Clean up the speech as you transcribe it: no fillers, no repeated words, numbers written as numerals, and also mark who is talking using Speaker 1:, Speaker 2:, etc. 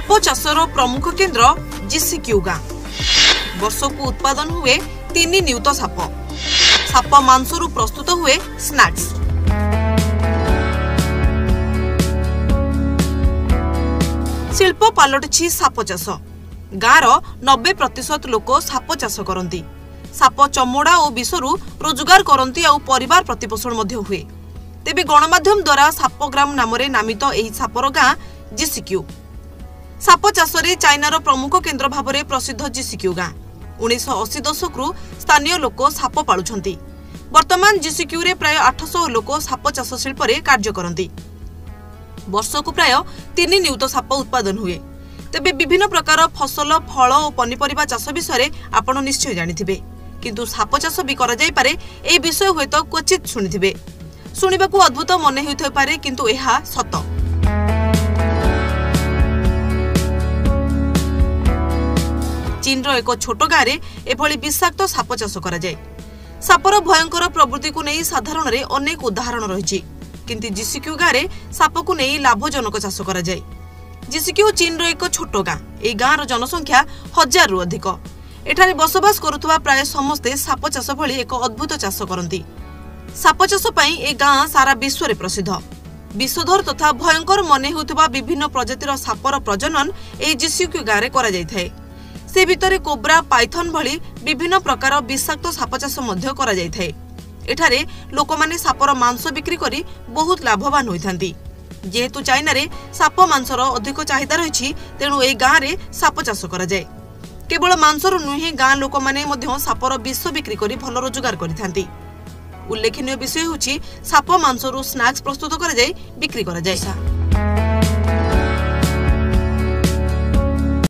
Speaker 1: Shop चाषर प्रमुख केन्द्र जीसीक्यू गाँ। वर्षकु उत्पादन हुए 3 नियुत साप। साप मांसरू प्रस्तुत हुए स्नैक्स। शिल्प पलटि साप चाष। गाँर 90% लोक साप चाष करती। साप चमड़ा और विषरू रोजगार करती और परिवार प्रतिपोषण हुए। तेबे गणमाध्यम द्वारा सापग्राम नाम नामित एही सापर गाँ जीसीक्यू। साप चाषरे चाइनार प्रमुख केन्द्र भाव में प्रसिद्ध जीसीक्यू गाँ। 1980 दशकरू स्थानीय लोक साप पालुछंती। वर्तमान जीसीक्यू रे प्राय 800 लोक साप चाष शिल्प रे कार्य करती। वर्षकु प्राय 3 नियुत साप उत्पादन हुए। तेबे विभिन्न प्रकार फसल फल और पनीपरिबा चाष विषय आपण निश्चय जानिथिबे, किंतु साप चाष भी करा जाय पारे ए विषय हुए तो क्वचित शुणिथिबे। शुणिबाकू अद्भुत मन हेउथै पारे, किंतु एहा सत। चीन रो एक छोट गाँव में एभली विषाक्त साप चाष करा जाय। सापर भयंकर प्रवृत्ति को नहीं साधारण रे अनेक उदाहरण रही, किंतु जीसीक्यू गाँव में साप को नहीं लाभजनक चाष करा जाय। जीसीक्यू चीन रो एक छोट गाँ। ए गाँर जनसंख्या 1000 रु अधिक। एठारे बसवास करुवा प्राय समस्ते साप चाष भली एक अद्भुत चाष करती। साप चाष पई ए गाँ सारा विश्व रे प्रसिद्ध। विषधर तथा भयंकर मन हेउथबा विभिन्न प्रजातिर सापर प्रजनन ए जीसीक्यू गाँव में करा जाय थाए। से भितर कोब्रा पाइथन भली विभिन्न प्रकार विषाक्त साप चाष मध्य करा जाय थाए। एठारे लोकमाने सापर मांस बिक्री करी बहुत लाभवान होइथांती। जेहेतु चाइना रे साप मांसर अधिक चाहिदा रही, तेणु ए गाँव में साप चाष करा जाय। केवल मांसर नुहे गाँ लोक माने मध्य सापर विष बिक्री करी भल रोजगार करिथांती। उल्लेखनीय विषय होछि साप मांसरू स्नैक्स प्रस्तुत करा जाय बिक्री करा जाय।